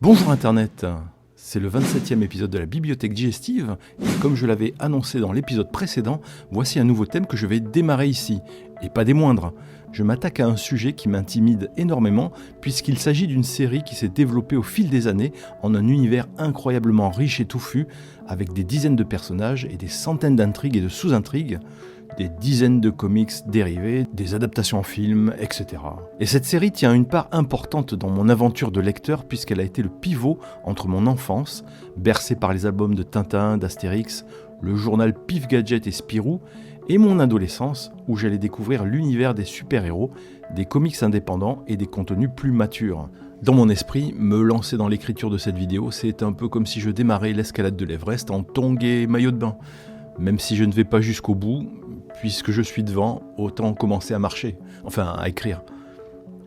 Bonjour Internet, c'est le 27e épisode de la Bibliothèque Digestive et comme je l'avais annoncé dans l'épisode précédent, voici un nouveau thème que je vais démarrer ici, et pas des moindres. Je m'attaque à un sujet qui m'intimide énormément puisqu'il s'agit d'une série qui s'est développée au fil des années en un univers incroyablement riche et touffu, avec des dizaines de personnages et des centaines d'intrigues et de sous-intrigues, des dizaines de comics dérivés, des adaptations en film, etc. Et cette série tient une part importante dans mon aventure de lecteur puisqu'elle a été le pivot entre mon enfance, bercée par les albums de Tintin, d'Astérix, le journal Pif Gadget et Spirou, et mon adolescence où j'allais découvrir l'univers des super-héros, des comics indépendants et des contenus plus matures. Dans mon esprit, me lancer dans l'écriture de cette vidéo, c'est un peu comme si je démarrais l'escalade de l'Everest en tongs et maillot de bain. Même si je ne vais pas jusqu'au bout, puisque je suis devant, autant commencer à marcher, enfin à écrire.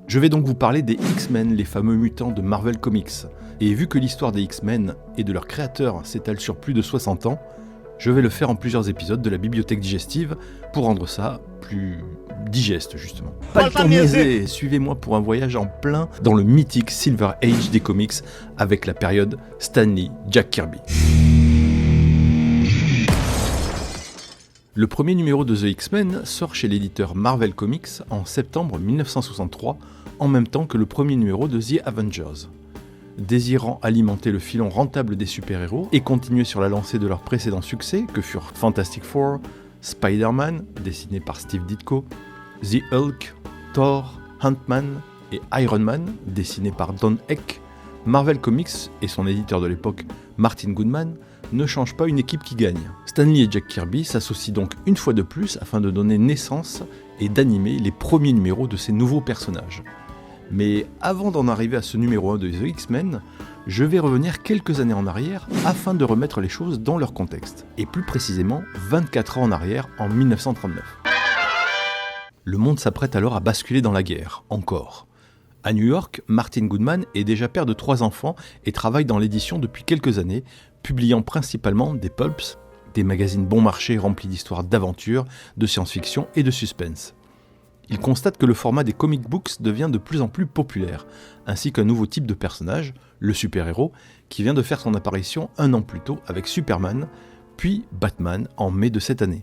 Je vais donc vous parler des X-Men, les fameux mutants de Marvel Comics. Et vu que l'histoire des X-Men et de leurs créateurs s'étale sur plus de 60 ans, je vais le faire en plusieurs épisodes de la Bibliothèque Digestive pour rendre ça plus digeste justement. Pas le temps de niaiser, suivez-moi pour un voyage en plein dans le mythique Silver Age des comics avec la période Stan Lee, Jack Kirby. Le premier numéro de The X-Men sort chez l'éditeur Marvel Comics en septembre 1963, en même temps que le premier numéro de The Avengers. Désirant alimenter le filon rentable des super-héros et continuer sur la lancée de leurs précédents succès, que furent Fantastic Four, Spider-Man, dessiné par Steve Ditko, The Hulk, Thor, Ant-Man et Iron Man, dessiné par Don Heck, Marvel Comics et son éditeur de l'époque, Martin Goodman, ne changent pas une équipe qui gagne. Stan Lee et Jack Kirby s'associent donc une fois de plus afin de donner naissance et d'animer les premiers numéros de ces nouveaux personnages. Mais avant d'en arriver à ce numéro 1 de The X-Men, je vais revenir quelques années en arrière afin de remettre les choses dans leur contexte, et plus précisément 24 ans en arrière, en 1939. Le monde s'apprête alors à basculer dans la guerre, encore. À New York, Martin Goodman est déjà père de 3 enfants et travaille dans l'édition depuis quelques années, publiant principalement des pulps, des magazines bon marché remplis d'histoires d'aventure, de science-fiction et de suspense. Il constate que le format des comic books devient de plus en plus populaire, ainsi qu'un nouveau type de personnage, le super-héros, qui vient de faire son apparition un an plus tôt avec Superman, puis Batman en mai de cette année.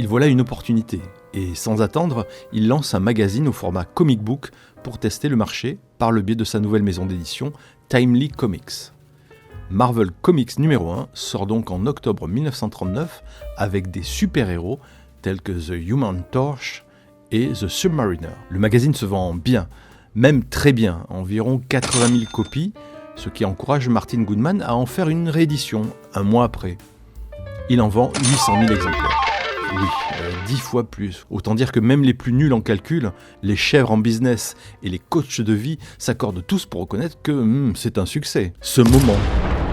Il voit là une opportunité, et sans attendre, il lance un magazine au format comic book pour tester le marché par le biais de sa nouvelle maison d'édition, Timely Comics. Marvel Comics numéro 1 sort donc en octobre 1939 avec des super-héros tels que The Human Torch et The Submariner. Le magazine se vend bien, même très bien, environ 80 000 copies, ce qui encourage Martin Goodman à en faire une réédition un mois après. Il en vend 800 000 exemplaires. Oui, 10 fois plus. Autant dire que même les plus nuls en calcul, les chèvres en business et les coachs de vie s'accordent tous pour reconnaître que c'est un succès. Ce moment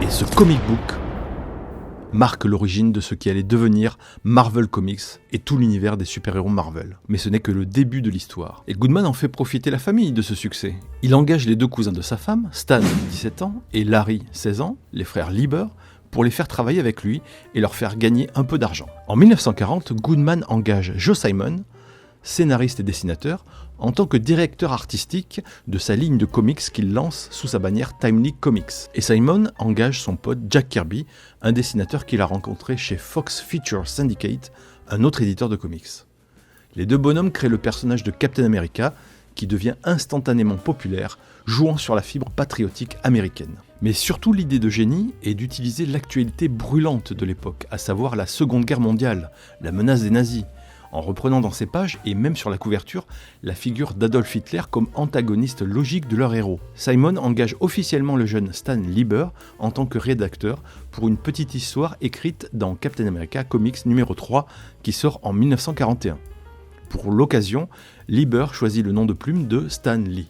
et ce comic book marque l'origine de ce qui allait devenir Marvel Comics et tout l'univers des super-héros Marvel. Mais ce n'est que le début de l'histoire. Et Goodman en fait profiter la famille de ce succès. Il engage les 2 cousins de sa femme, Stan, 17 ans, et Larry, 16 ans, les frères Lieber, pour les faire travailler avec lui et leur faire gagner un peu d'argent. En 1940, Goodman engage Joe Simon, scénariste et dessinateur, en tant que directeur artistique de sa ligne de comics qu'il lance sous sa bannière Timely Comics. Et Simon engage son pote Jack Kirby, un dessinateur qu'il a rencontré chez Fox Feature Syndicate, un autre éditeur de comics. Les 2 bonhommes créent le personnage de Captain America, qui devient instantanément populaire, jouant sur la fibre patriotique américaine. Mais surtout l'idée de génie est d'utiliser l'actualité brûlante de l'époque, à savoir la Seconde Guerre mondiale, la menace des nazis, en reprenant dans ses pages, et même sur la couverture, la figure d'Adolf Hitler comme antagoniste logique de leur héros. Simon engage officiellement le jeune Stan Lieber en tant que rédacteur pour une petite histoire écrite dans Captain America Comics numéro 3 qui sort en 1941. Pour l'occasion, Lieber choisit le nom de plume de Stan Lee.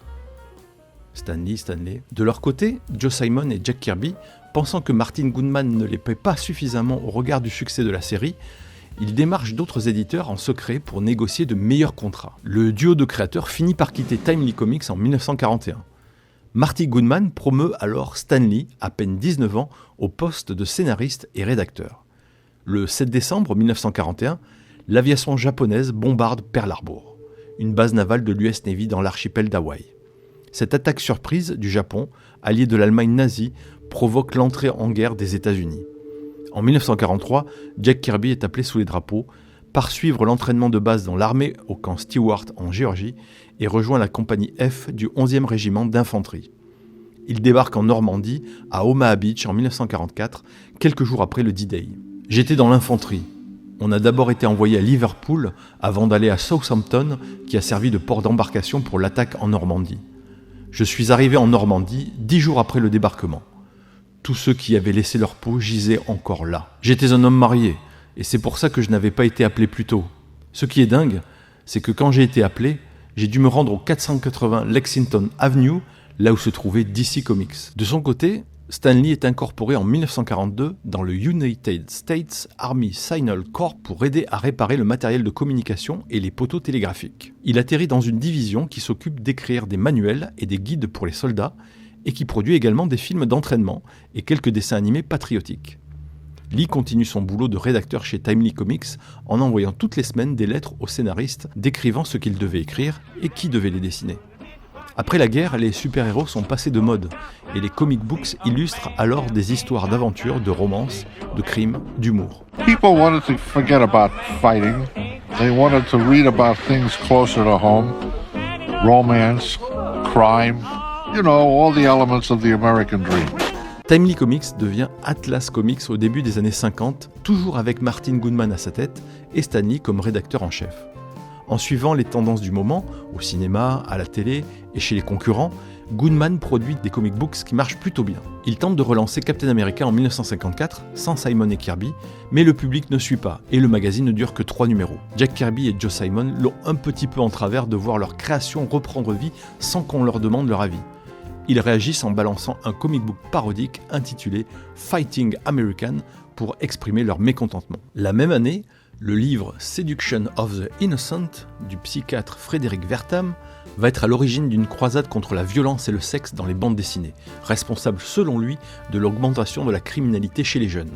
Stanley. De leur côté, Joe Simon et Jack Kirby, pensant que Martin Goodman ne les paie pas suffisamment au regard du succès de la série, ils démarchent d'autres éditeurs en secret pour négocier de meilleurs contrats. Le duo de créateurs finit par quitter Timely Comics en 1941. Martin Goodman promeut alors Stan Lee, à peine 19 ans, au poste de scénariste et rédacteur. Le 7 décembre 1941, l'aviation japonaise bombarde Pearl Harbor, une base navale de l'US Navy dans l'archipel d'Hawaï. Cette attaque surprise du Japon allié de l'Allemagne nazie, provoque l'entrée en guerre des États-Unis. En 1943, Jack Kirby est appelé sous les drapeaux, part suivre l'entraînement de base dans l'armée au camp Stewart en Géorgie et rejoint la compagnie F du 11e régiment d'infanterie. Il débarque en Normandie, à Omaha Beach en 1944, quelques jours après le D-Day. J'étais dans l'infanterie. On a d'abord été envoyé à Liverpool avant d'aller à Southampton, qui a servi de port d'embarcation pour l'attaque en Normandie. Je suis arrivé en Normandie 10 jours après le débarquement. Tous ceux qui avaient laissé leur peau gisaient encore là. J'étais un homme marié, et c'est pour ça que je n'avais pas été appelé plus tôt. Ce qui est dingue, c'est que quand j'ai été appelé, j'ai dû me rendre au 480 Lexington Avenue, là où se trouvait DC Comics. De son côté, Stan Lee est incorporé en 1942 dans le United States Army Signal Corps pour aider à réparer le matériel de communication et les poteaux télégraphiques. Il atterrit dans une division qui s'occupe d'écrire des manuels et des guides pour les soldats et qui produit également des films d'entraînement et quelques dessins animés patriotiques. Lee continue son boulot de rédacteur chez Timely Comics en envoyant toutes les semaines des lettres aux scénaristes décrivant ce qu'ils devaient écrire et qui devait les dessiner. Après la guerre, les super-héros sont passés de mode et les comic books illustrent alors des histoires d'aventure, de romance, de crime, d'humour. People wanted to forget about fighting. They wanted to read about things closer to home. Romance, crime, you know, all the elements of the American dream. Timely Comics devient Atlas Comics au début des années 50, toujours avec Martin Goodman à sa tête et Stan Lee comme rédacteur en chef. En suivant les tendances du moment, au cinéma, à la télé et chez les concurrents, Goodman produit des comic books qui marchent plutôt bien. Il tente de relancer Captain America en 1954, sans Simon et Kirby, mais le public ne suit pas et le magazine ne dure que 3 numéros. Jack Kirby et Joe Simon l'ont un petit peu en travers de voir leur création reprendre vie sans qu'on leur demande leur avis. Ils réagissent en balançant un comic book parodique intitulé Fighting American pour exprimer leur mécontentement. La même année, le livre Seduction of the Innocent du psychiatre Frédéric Wertham va être à l'origine d'une croisade contre la violence et le sexe dans les bandes dessinées, responsable selon lui de l'augmentation de la criminalité chez les jeunes.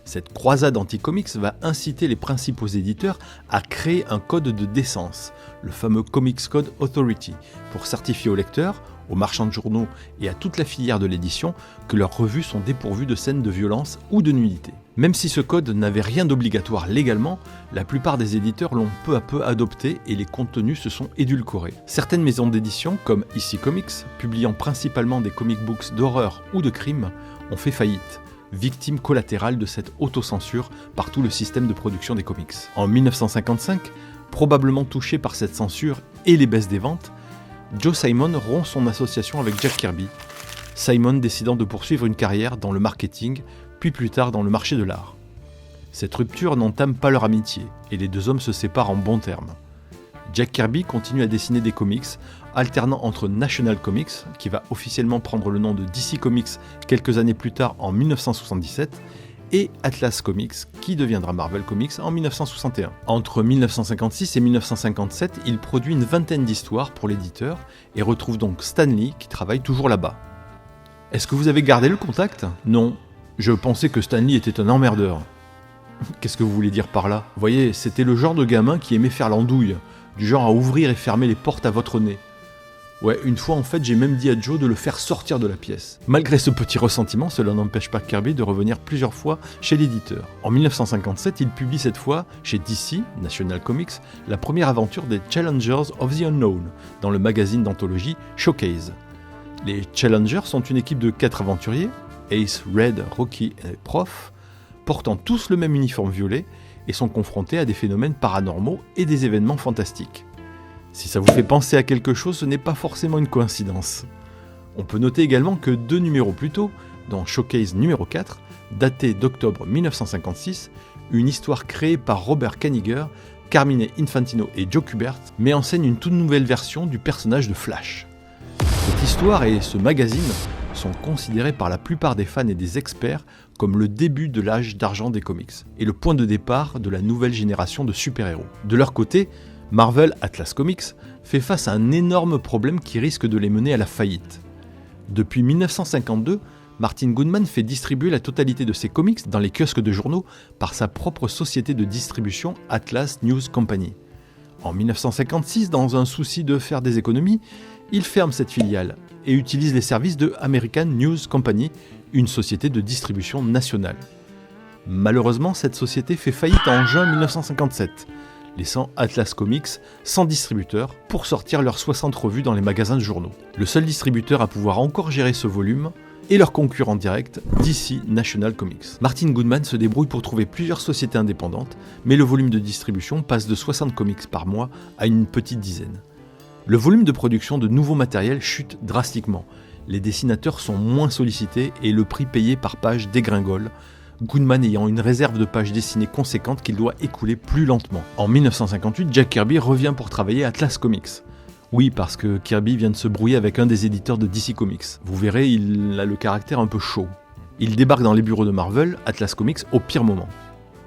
Cette croisade anti-comics va inciter les principaux éditeurs à créer un code de décence, le fameux Comics Code Authority, pour certifier aux lecteurs, aux marchands de journaux et à toute la filière de l'édition que leurs revues sont dépourvues de scènes de violence ou de nudité. Même si ce code n'avait rien d'obligatoire légalement, la plupart des éditeurs l'ont peu à peu adopté et les contenus se sont édulcorés. Certaines maisons d'édition, comme EC Comics, publiant principalement des comic books d'horreur ou de crime, ont fait faillite, victimes collatérales de cette autocensure par tout le système de production des comics. En 1955, probablement touché par cette censure et les baisses des ventes, Joe Simon rompt son association avec Jack Kirby, Simon décidant de poursuivre une carrière dans le marketing, puis plus tard dans le marché de l'art. Cette rupture n'entame pas leur amitié, et les deux hommes se séparent en bons termes. Jack Kirby continue à dessiner des comics, alternant entre National Comics, qui va officiellement prendre le nom de DC Comics quelques années plus tard en 1977, et Atlas Comics, qui deviendra Marvel Comics en 1961. Entre 1956 et 1957, il produit une vingtaine d'histoires pour l'éditeur et retrouve donc Stan Lee qui travaille toujours là-bas. Est-ce que vous avez gardé le contact ? Non, je pensais que Stan Lee était un emmerdeur. Qu'est-ce que vous voulez dire par là ? Vous voyez, c'était le genre de gamin qui aimait faire l'andouille, du genre à ouvrir et fermer les portes à votre nez. Ouais, une fois en fait, j'ai même dit à Joe de le faire sortir de la pièce. Malgré ce petit ressentiment, cela n'empêche pas Kirby de revenir plusieurs fois chez l'éditeur. En 1957, il publie cette fois, chez DC, National Comics, la première aventure des Challengers of the Unknown, dans le magazine d'anthologie Showcase. Les Challengers sont une équipe de 4 aventuriers, Ace, Red, Rocky et Prof, portant tous le même uniforme violet, et sont confrontés à des phénomènes paranormaux et des événements fantastiques. Si ça vous fait penser à quelque chose, ce n'est pas forcément une coïncidence. On peut noter également que 2 numéros plus tôt, dans Showcase numéro 4, daté d'octobre 1956, une histoire créée par Robert Kanigher, Carmine Infantino et Joe Kubert met en scène une toute nouvelle version du personnage de Flash. Cette histoire et ce magazine sont considérés par la plupart des fans et des experts comme le début de l'âge d'argent des comics et le point de départ de la nouvelle génération de super-héros. De leur côté, Marvel Atlas Comics fait face à un énorme problème qui risque de les mener à la faillite. Depuis 1952, Martin Goodman fait distribuer la totalité de ses comics dans les kiosques de journaux par sa propre société de distribution Atlas News Company. En 1956, dans un souci de faire des économies, il ferme cette filiale et utilise les services de American News Company, une société de distribution nationale. Malheureusement, cette société fait faillite en juin 1957, laissant Atlas Comics sans distributeur pour sortir leurs 60 revues dans les magasins de journaux. Le seul distributeur à pouvoir encore gérer ce volume est leur concurrent direct, DC National Comics. Martin Goodman se débrouille pour trouver plusieurs sociétés indépendantes, mais le volume de distribution passe de 60 comics par mois à une petite dizaine. Le volume de production de nouveaux matériels chute drastiquement. Les dessinateurs sont moins sollicités et le prix payé par page dégringole, Goodman ayant une réserve de pages dessinées conséquente qu'il doit écouler plus lentement. En 1958, Jack Kirby revient pour travailler à Atlas Comics. Oui, parce que Kirby vient de se brouiller avec un des éditeurs de DC Comics. Vous verrez, il a le caractère un peu chaud. Il débarque dans les bureaux de Marvel, Atlas Comics, au pire moment.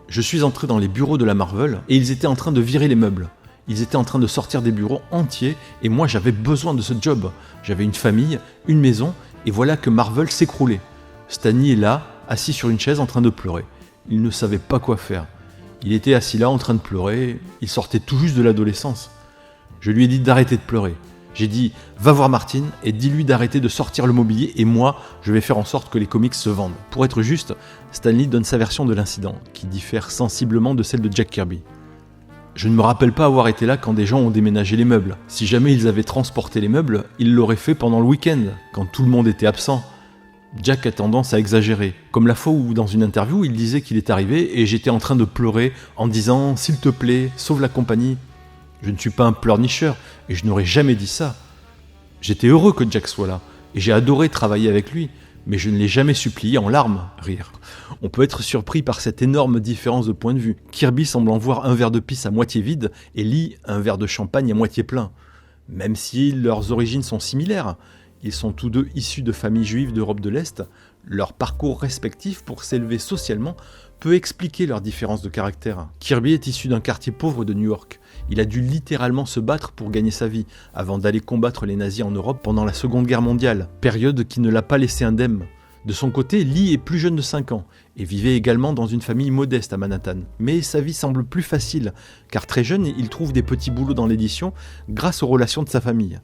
Je suis entré dans les bureaux de la Marvel et ils étaient en train de virer les meubles. Ils étaient en train de sortir des bureaux entiers et moi j'avais besoin de ce job. J'avais une famille, une maison et voilà que Marvel s'écroulait. Stan Lee est là, assis sur une chaise en train de pleurer. Il ne savait pas quoi faire. Il était assis là en train de pleurer, il sortait tout juste de l'adolescence. Je lui ai dit d'arrêter de pleurer. J'ai dit, va voir Martin et dis-lui d'arrêter de sortir le mobilier et moi, je vais faire en sorte que les comics se vendent. Pour être juste, Stan Lee donne sa version de l'incident, qui diffère sensiblement de celle de Jack Kirby. Je ne me rappelle pas avoir été là quand des gens ont déménagé les meubles. Si jamais ils avaient transporté les meubles, ils l'auraient fait pendant le week-end, quand tout le monde était absent. Jack a tendance à exagérer, comme la fois où dans une interview il disait qu'il est arrivé et j'étais en train de pleurer en disant « S'il te plaît, sauve la compagnie ». Je ne suis pas un pleurnicheur et je n'aurais jamais dit ça. J'étais heureux que Jack soit là et j'ai adoré travailler avec lui, mais je ne l'ai jamais supplié en larmes, rire. On peut être surpris par cette énorme différence de point de vue. Kirby semble en voir un verre de pisse à moitié vide et Lee un verre de champagne à moitié plein. Même si leurs origines sont similaires, ils sont tous deux issus de familles juives d'Europe de l'Est, leur parcours respectif pour s'élever socialement peut expliquer leurs différences de caractère. Kirby est issu d'un quartier pauvre de New York. Il a dû littéralement se battre pour gagner sa vie, avant d'aller combattre les nazis en Europe pendant la Seconde Guerre mondiale, période qui ne l'a pas laissé indemne. De son côté, Lee est plus jeune de 5 ans, et vivait également dans une famille modeste à Manhattan. Mais sa vie semble plus facile, car très jeune, il trouve des petits boulots dans l'édition grâce aux relations de sa famille.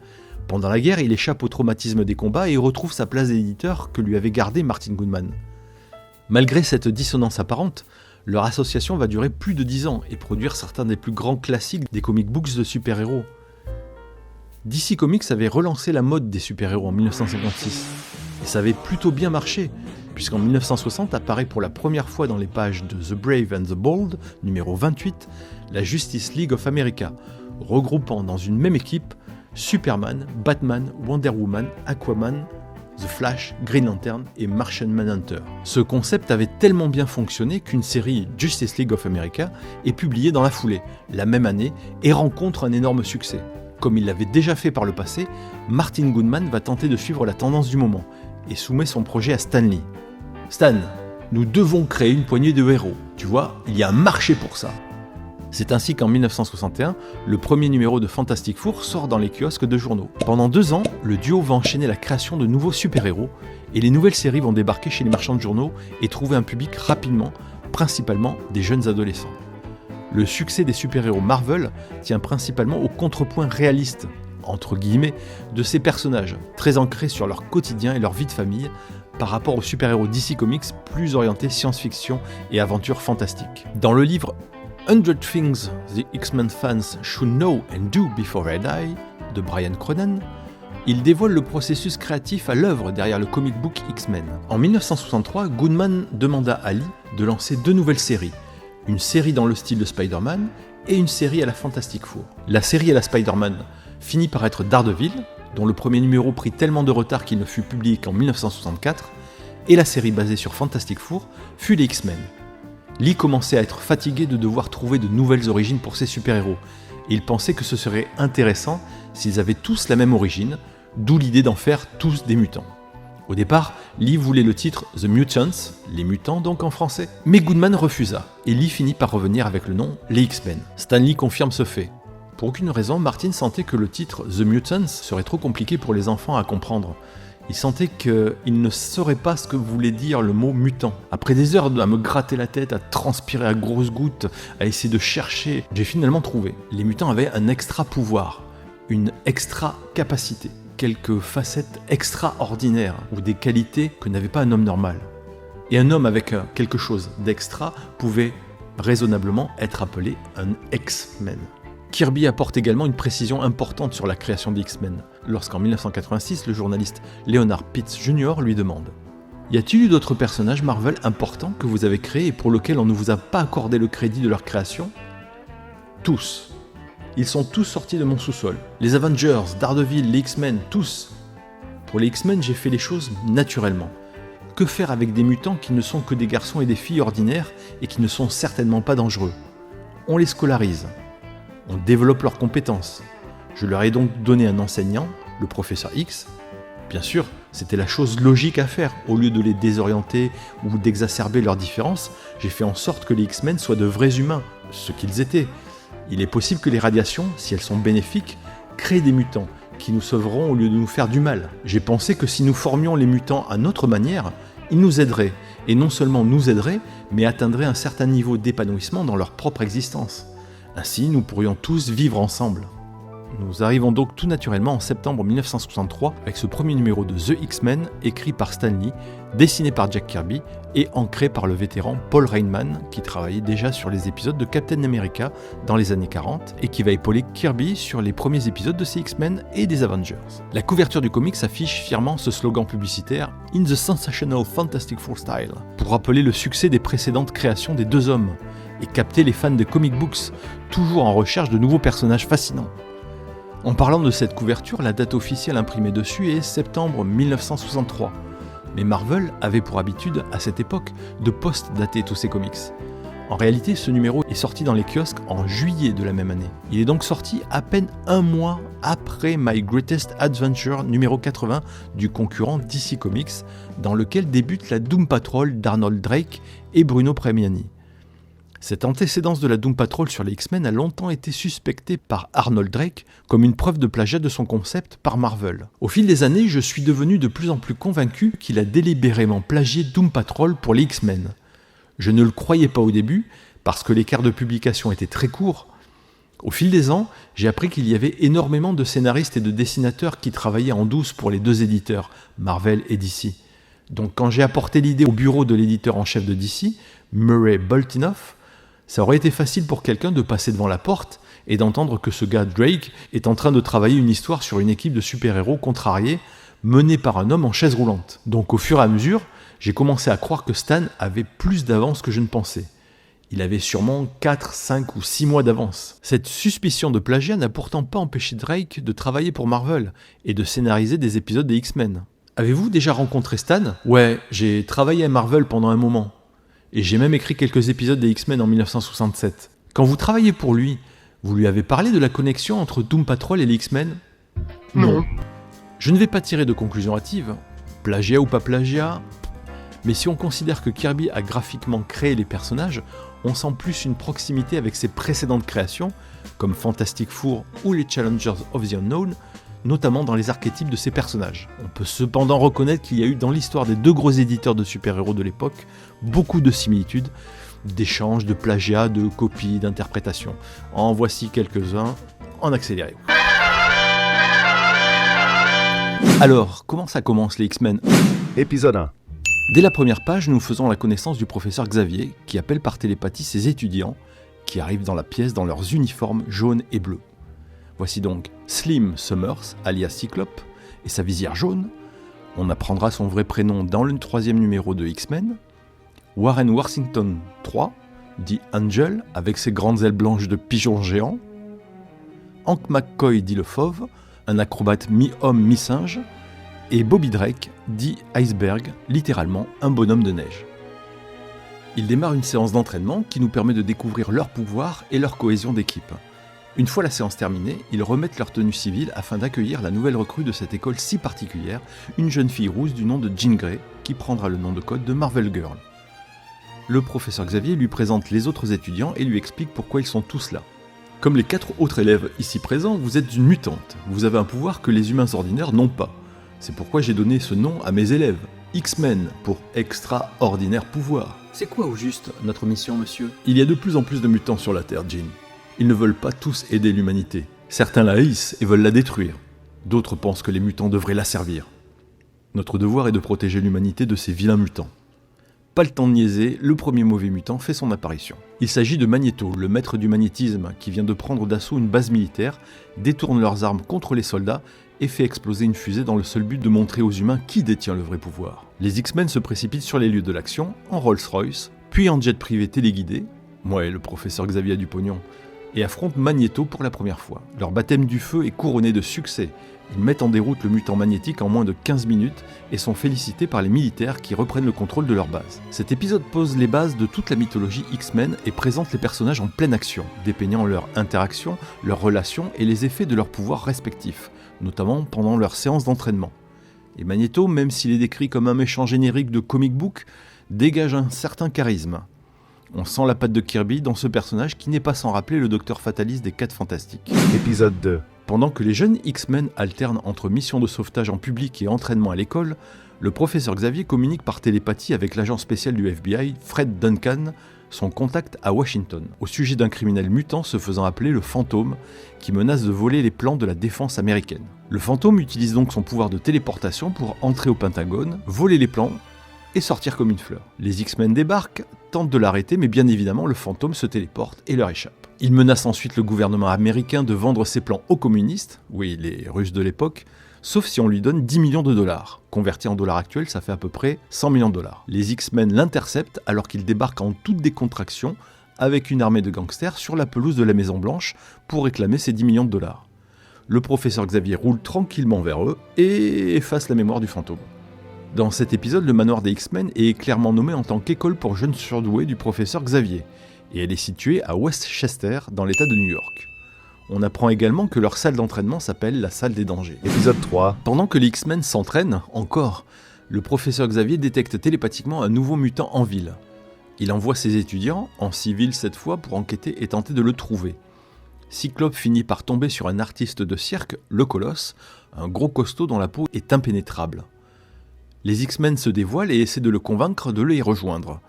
Pendant la guerre, il échappe au traumatisme des combats et retrouve sa place d'éditeur que lui avait gardée Martin Goodman. Malgré cette dissonance apparente, leur association va durer plus de 10 ans et produire certains des plus grands classiques des comic books de super-héros. DC Comics avait relancé la mode des super-héros en 1956, et ça avait plutôt bien marché, puisqu'en 1960 apparaît pour la première fois dans les pages de The Brave and the Bold, numéro 28, la Justice League of America, regroupant dans une même équipe Superman, Batman, Wonder Woman, Aquaman, The Flash, Green Lantern et Martian Manhunter. Ce concept avait tellement bien fonctionné qu'une série Justice League of America est publiée dans la foulée, la même année, et rencontre un énorme succès. Comme il l'avait déjà fait par le passé, Martin Goodman va tenter de suivre la tendance du moment et soumet son projet à Stan Lee. Stan, nous devons créer une poignée de héros. Tu vois, il y a un marché pour ça. C'est ainsi qu'en 1961, le premier numéro de Fantastic Four sort dans les kiosques de journaux. Pendant 2 ans, le duo va enchaîner la création de nouveaux super-héros et les nouvelles séries vont débarquer chez les marchands de journaux et trouver un public rapidement, principalement des jeunes adolescents. Le succès des super-héros Marvel tient principalement au contrepoint réaliste, entre guillemets, de ces personnages, très ancrés sur leur quotidien et leur vie de famille, par rapport aux super-héros DC Comics plus orientés science-fiction et aventures fantastiques. Dans le livre 100 Things the X-Men Fans Should Know and Do Before They Die de Brian Cronin, il dévoile le processus créatif à l'œuvre derrière le comic book X-Men. En 1963, Goodman demanda à Lee de lancer 2 nouvelles séries, une série dans le style de Spider-Man et une série à la Fantastic Four. La série à la Spider-Man finit par être Daredevil, dont le premier numéro prit tellement de retard qu'il ne fut publié qu'en 1964, et la série basée sur Fantastic Four fut les X-Men. Lee commençait à être fatigué de devoir trouver de nouvelles origines pour ses super-héros, et il pensait que ce serait intéressant s'ils avaient tous la même origine, d'où l'idée d'en faire tous des mutants. Au départ, Lee voulait le titre The Mutants, les mutants donc en français, mais Goodman refusa, et Lee finit par revenir avec le nom les X-Men. Stan Lee confirme ce fait. Pour aucune raison, Martin sentait que le titre The Mutants serait trop compliqué pour les enfants à comprendre. Il sentait qu'il ne saurait pas ce que voulait dire le mot mutant. Après des heures à me gratter la tête, à transpirer à grosses gouttes, à essayer de chercher, j'ai finalement trouvé. Les mutants avaient un extra pouvoir, une extra capacité. quelques facettes extraordinaires ou des qualités que n'avait pas un homme normal. Et un homme avec quelque chose d'extra pouvait raisonnablement être appelé un X-Men. Kirby apporte également une précision importante sur la création des X-Men, lorsqu'en 1986, le journaliste Leonard Pitts Jr. lui demande « Y a-t-il eu d'autres personnages Marvel importants que vous avez créés et pour lesquels on ne vous a pas accordé le crédit de leur création ?» Tous. Ils sont tous sortis de mon sous-sol. Les Avengers, Daredevil, les X-Men, tous. Pour les X-Men, j'ai fait les choses naturellement. Que faire avec des mutants qui ne sont que des garçons et des filles ordinaires et qui ne sont certainement pas dangereux ? On les scolarise. On développe leurs compétences. Je leur ai donc donné un enseignant, le professeur X. Bien sûr, c'était la chose logique à faire. Au lieu de les désorienter ou d'exacerber leurs différences, j'ai fait en sorte que les X-Men soient de vrais humains, ce qu'ils étaient. Il est possible que les radiations, si elles sont bénéfiques, créent des mutants qui nous sauveront au lieu de nous faire du mal. J'ai pensé que si nous formions les mutants à notre manière, ils nous aideraient, et non seulement nous aideraient, mais atteindraient un certain niveau d'épanouissement dans leur propre existence. Ainsi, nous pourrions tous vivre ensemble. Nous arrivons donc tout naturellement en septembre 1963 avec ce premier numéro de The X-Men écrit par Stan Lee, dessiné par Jack Kirby et ancré par le vétéran Paul Reinman qui travaillait déjà sur les épisodes de Captain America dans les années 40 et qui va épauler Kirby sur les premiers épisodes de ces X-Men et des Avengers. La couverture du comics affiche fièrement ce slogan publicitaire « In the sensational Fantastic Four style » pour rappeler le succès des précédentes créations des deux hommes et capter les fans de comic books, toujours en recherche de nouveaux personnages fascinants. En parlant de cette couverture, la date officielle imprimée dessus est septembre 1963. Mais Marvel avait pour habitude, à cette époque, de post-dater tous ses comics. En réalité, ce numéro est sorti dans les kiosques en juillet de la même année. Il est donc sorti à peine un mois après My Greatest Adventure numéro 80 du concurrent DC Comics, dans lequel débute la Doom Patrol d'Arnold Drake et Bruno Premiani. Cette antécédence de la Doom Patrol sur les X-Men a longtemps été suspectée par Arnold Drake comme une preuve de plagiat de son concept par Marvel. Au fil des années, je suis devenu de plus en plus convaincu qu'il a délibérément plagié Doom Patrol pour les X-Men. Je ne le croyais pas au début, parce que l'écart de publication était très court. Au fil des ans, j'ai appris qu'il y avait énormément de scénaristes et de dessinateurs qui travaillaient en douce pour les deux éditeurs, Marvel et DC. Donc quand j'ai apporté l'idée au bureau de l'éditeur en chef de DC, Murray Boltinoff, ça aurait été facile pour quelqu'un de passer devant la porte et d'entendre que ce gars Drake est en train de travailler une histoire sur une équipe de super-héros contrariés menée par un homme en chaise roulante. Donc au fur et à mesure, j'ai commencé à croire que Stan avait plus d'avance que je ne pensais. Il avait sûrement 4, 5 ou 6 mois d'avance. Cette suspicion de plagiat n'a pourtant pas empêché Drake de travailler pour Marvel et de scénariser des épisodes des X-Men. Avez-vous déjà rencontré Stan ? Ouais, j'ai travaillé à Marvel pendant un moment. Et j'ai même écrit quelques épisodes des X-Men en 1967. Quand vous travaillez pour lui, vous lui avez parlé de la connexion entre Doom Patrol et les X-Men ? Non. Je ne vais pas tirer de conclusion hâtive, plagiat ou pas plagiat, mais si on considère que Kirby a graphiquement créé les personnages, on sent plus une proximité avec ses précédentes créations, comme Fantastic Four ou les Challengers of the Unknown, notamment dans les archétypes de ces personnages. On peut cependant reconnaître qu'il y a eu dans l'histoire des deux gros éditeurs de super-héros de l'époque beaucoup de similitudes, d'échanges, de plagiats, de copies, d'interprétations. En voici quelques-uns en accéléré. Alors, comment ça commence les X-Men ? Épisode 1. Dès la première page, nous faisons la connaissance du professeur Xavier, qui appelle par télépathie ses étudiants, qui arrivent dans la pièce dans leurs uniformes jaunes et bleus. Voici donc Slim Summers, alias Cyclope, et sa visière jaune. On apprendra son vrai prénom dans le 3e numéro de X-Men. Warren Worthington III, dit Angel, avec ses grandes ailes blanches de pigeon géant. Hank McCoy, dit le Fauve, un acrobate mi-homme, mi-singe. Et Bobby Drake, dit Iceberg, littéralement un bonhomme de neige. Il démarre une séance d'entraînement qui nous permet de découvrir leurs pouvoirs et leur cohésion d'équipe. Une fois la séance terminée, ils remettent leur tenue civile afin d'accueillir la nouvelle recrue de cette école si particulière, une jeune fille rousse du nom de Jean Grey, qui prendra le nom de code de Marvel Girl. Le professeur Xavier lui présente les autres étudiants et lui explique pourquoi ils sont tous là. Comme les 4 autres élèves ici présents, vous êtes une mutante. Vous avez un pouvoir que les humains ordinaires n'ont pas. C'est pourquoi j'ai donné ce nom à mes élèves, X-Men, pour extraordinaire pouvoir. C'est quoi au juste notre mission, monsieur ? Il y a de plus en plus de mutants sur la Terre, Jean. Ils ne veulent pas tous aider l'humanité. Certains la haïssent et veulent la détruire. D'autres pensent que les mutants devraient l'asservir. Notre devoir est de protéger l'humanité de ces vilains mutants. Pas le temps de niaiser, le premier mauvais mutant fait son apparition. Il s'agit de Magneto, le maître du magnétisme, qui vient de prendre d'assaut une base militaire, détourne leurs armes contre les soldats et fait exploser une fusée dans le seul but de montrer aux humains qui détient le vrai pouvoir. Les X-Men se précipitent sur les lieux de l'action, en Rolls-Royce, puis en jet privé téléguidé, ouais, le professeur Xavier a du pognon, et affrontent Magneto pour la première fois. Leur baptême du feu est couronné de succès. Ils mettent en déroute le mutant magnétique en moins de 15 minutes et sont félicités par les militaires qui reprennent le contrôle de leur base. Cet épisode pose les bases de toute la mythologie X-Men et présente les personnages en pleine action, dépeignant leurs interactions, leurs relations et les effets de leurs pouvoirs respectifs, notamment pendant leurs séances d'entraînement. Et Magneto, même s'il est décrit comme un méchant générique de comic book, dégage un certain charisme. On sent la patte de Kirby dans ce personnage qui n'est pas sans rappeler le Docteur Fatalis des 4 Fantastiques. Épisode 2. Pendant que les jeunes X-Men alternent entre missions de sauvetage en public et entraînement à l'école, le professeur Xavier communique par télépathie avec l'agent spécial du FBI, Fred Duncan, son contact à Washington, au sujet d'un criminel mutant se faisant appeler le Fantôme, qui menace de voler les plans de la défense américaine. Le Fantôme utilise donc son pouvoir de téléportation pour entrer au Pentagone, voler les plans et sortir comme une fleur. Les X-Men débarquent, tentent de l'arrêter, mais bien évidemment le Fantôme se téléporte et leur échappe. Il menace ensuite le gouvernement américain de vendre ses plans aux communistes, oui les Russes de l'époque, sauf si on lui donne 10 millions de dollars. Converti en dollars actuels, ça fait à peu près 100 millions de dollars. Les X-Men l'interceptent alors qu'il débarque en toute décontraction avec une armée de gangsters sur la pelouse de la Maison Blanche pour réclamer ses 10 millions de dollars. Le professeur Xavier roule tranquillement vers eux et efface la mémoire du Fantôme. Dans cet épisode, le manoir des X-Men est clairement nommé en tant qu'école pour jeunes surdoués du professeur Xavier, et elle est située à Westchester, dans l'état de New York. On apprend également que leur salle d'entraînement s'appelle la salle des dangers. Épisode 3. Pendant que les X-Men s'entraînent, encore, le professeur Xavier détecte télépathiquement un nouveau mutant en ville. Il envoie ses étudiants, en civil cette fois, pour enquêter et tenter de le trouver. Cyclope finit par tomber sur un artiste de cirque, le Colosse, un gros costaud dont la peau est impénétrable. Les X-Men se dévoilent et essaient de le convaincre de les rejoindre.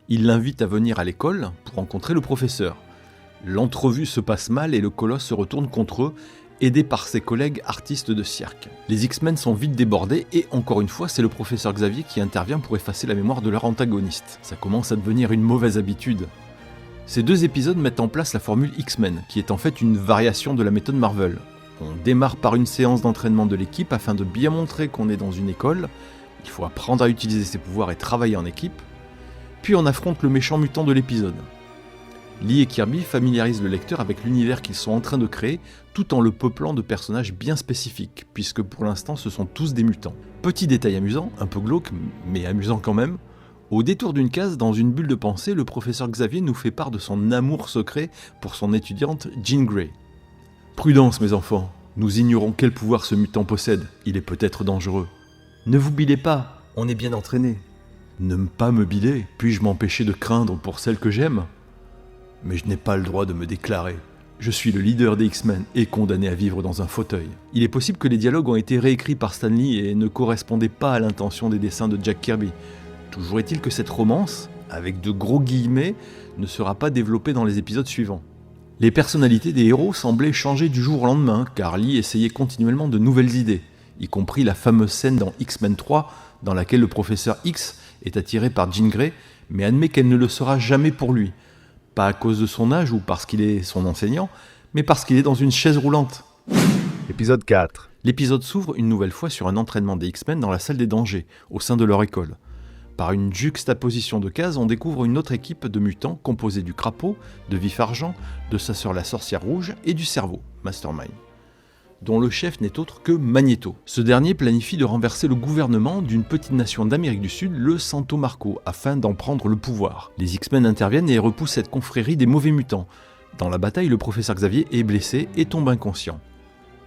Ils l'invitent à venir à l'école pour rencontrer le professeur. L'entrevue se passe mal et le Colosse se retourne contre eux, aidé par ses collègues artistes de cirque. Les X-Men sont vite débordés et encore une fois, c'est le professeur Xavier qui intervient pour effacer la mémoire de leur antagoniste. Ça commence à devenir une mauvaise habitude. Ces 2 épisodes mettent en place la formule X-Men, qui est en fait une variation de la méthode Marvel. On démarre par une séance d'entraînement de l'équipe afin de bien montrer qu'on est dans une école. Il faut apprendre à utiliser ses pouvoirs et travailler en équipe. Puis on affronte le méchant mutant de l'épisode. Lee et Kirby familiarisent le lecteur avec l'univers qu'ils sont en train de créer, tout en le peuplant de personnages bien spécifiques, puisque pour l'instant ce sont tous des mutants. Petit détail amusant, un peu glauque, mais amusant quand même, au détour d'une case, dans une bulle de pensée, le professeur Xavier nous fait part de son amour secret pour son étudiante Jean Grey. Prudence mes enfants, nous ignorons quel pouvoir ce mutant possède, il est peut-être dangereux. Ne vous bilez pas, on est bien entraînés. Ne pas me biler, puis-je m'empêcher de craindre pour celle que j'aime ? Mais je n'ai pas le droit de me déclarer. Je suis le leader des X-Men et condamné à vivre dans un fauteuil. Il est possible que les dialogues ont été réécrits par Stan Lee et ne correspondaient pas à l'intention des dessins de Jack Kirby. Toujours est-il que cette romance, avec de gros guillemets, ne sera pas développée dans les épisodes suivants. Les personnalités des héros semblaient changer du jour au lendemain, car Lee essayait continuellement de nouvelles idées, y compris la fameuse scène dans X-Men 3, dans laquelle le professeur X est attiré par Jean Grey, mais admet qu'elle ne le sera jamais pour lui. Pas à cause de son âge ou parce qu'il est son enseignant, mais parce qu'il est dans une chaise roulante. Épisode 4. L'épisode s'ouvre une nouvelle fois sur un entraînement des X-Men dans la salle des dangers, au sein de leur école. Par une juxtaposition de cases, on découvre une autre équipe de mutants composée du Crapaud, de Vif-Argent, de sa sœur la Sorcière Rouge et du Cerveau, Mastermind, dont le chef n'est autre que Magneto. Ce dernier planifie de renverser le gouvernement d'une petite nation d'Amérique du Sud, le Santo Marco, afin d'en prendre le pouvoir. Les X-Men interviennent et repoussent cette confrérie des mauvais mutants. Dans la bataille, le professeur Xavier est blessé et tombe inconscient.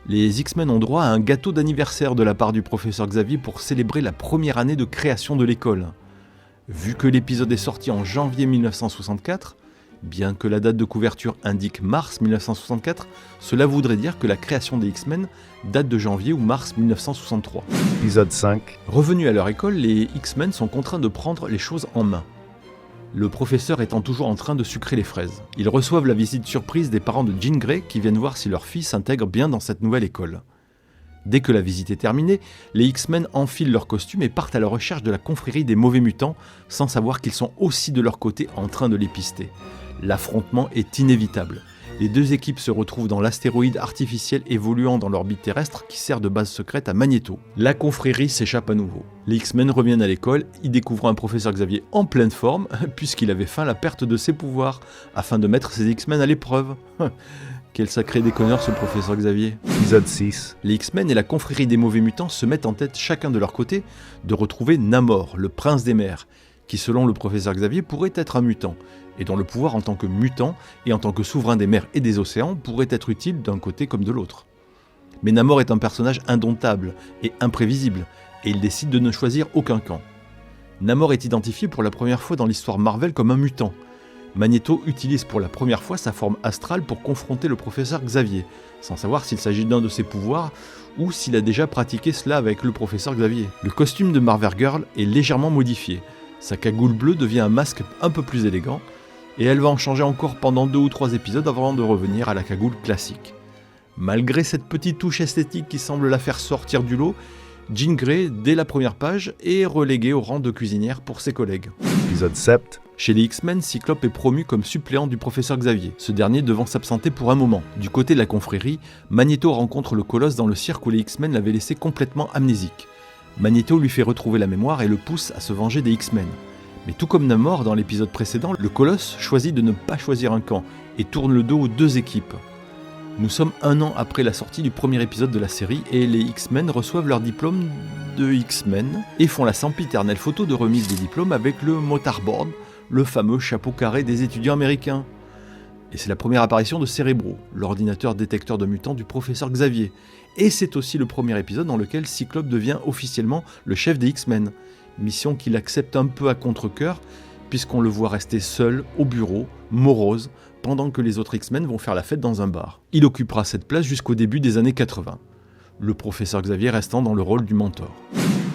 Les X-Men ont droit à un gâteau d'anniversaire de la part du professeur Xavier pour célébrer la première année de création de l'école. Vu que l'épisode est sorti en janvier 1964, bien que la date de couverture indique mars 1964, cela voudrait dire que la création des X-Men date de janvier ou mars 1963. Épisode 5. Revenus à leur école, les X-Men sont contraints de prendre les choses en main. Le professeur étant toujours en train de sucrer les fraises. Ils reçoivent la visite surprise des parents de Jean Grey qui viennent voir si leur fille s'intègre bien dans cette nouvelle école. Dès que la visite est terminée, les X-Men enfilent leurs costumes et partent à la recherche de la confrérie des mauvais mutants, sans savoir qu'ils sont aussi de leur côté en train de les pister. L'affrontement est inévitable. Les deux équipes se retrouvent dans l'astéroïde artificiel évoluant dans l'orbite terrestre qui sert de base secrète à Magneto. La confrérie s'échappe à nouveau. Les X-Men reviennent à l'école, y découvrent un professeur Xavier en pleine forme, puisqu'il avait feint la perte de ses pouvoirs, afin de mettre ses X-Men à l'épreuve. Quel sacré déconneur ce professeur Xavier. Épisode 6. Les X-Men et la confrérie des mauvais mutants se mettent en tête chacun de leur côté de retrouver Namor, le prince des mers, qui selon le professeur Xavier pourrait être un mutant, et dont le pouvoir en tant que mutant et en tant que souverain des mers et des océans pourrait être utile d'un côté comme de l'autre. Mais Namor est un personnage indomptable et imprévisible, et il décide de ne choisir aucun camp. Namor est identifié pour la première fois dans l'histoire Marvel comme un mutant. Magneto utilise pour la première fois sa forme astrale pour confronter le professeur Xavier, sans savoir s'il s'agit d'un de ses pouvoirs ou s'il a déjà pratiqué cela avec le professeur Xavier. Le costume de Marvel Girl est légèrement modifié. Sa cagoule bleue devient un masque un peu plus élégant, et elle va en changer encore pendant 2 ou 3 épisodes avant de revenir à la cagoule classique. Malgré cette petite touche esthétique qui semble la faire sortir du lot, Jean Grey, dès la première page, est reléguée au rang de cuisinière pour ses collègues. Épisode 7. Chez les X-Men, Cyclope est promu comme suppléant du professeur Xavier, ce dernier devant s'absenter pour un moment. Du côté de la confrérie, Magneto rencontre le Colosse dans le cirque où les X-Men l'avaient laissé complètement amnésique. Magneto lui fait retrouver la mémoire et le pousse à se venger des X-Men. Mais tout comme Namor dans l'épisode précédent, le Colosse choisit de ne pas choisir un camp et tourne le dos aux deux équipes. Nous sommes 1 an après la sortie du premier épisode de la série et les X-Men reçoivent leur diplôme de X-Men et font la sempiternelle photo de remise des diplômes avec le Motherboard, le fameux chapeau carré des étudiants américains. Et c'est la première apparition de Cerebro, l'ordinateur détecteur de mutants du professeur Xavier. Et c'est aussi le premier épisode dans lequel Cyclope devient officiellement le chef des X-Men. Mission qu'il accepte un peu à contre-cœur, puisqu'on le voit rester seul au bureau, morose, pendant que les autres X-Men vont faire la fête dans un bar. Il occupera cette place jusqu'au début des années 80, le professeur Xavier restant dans le rôle du mentor.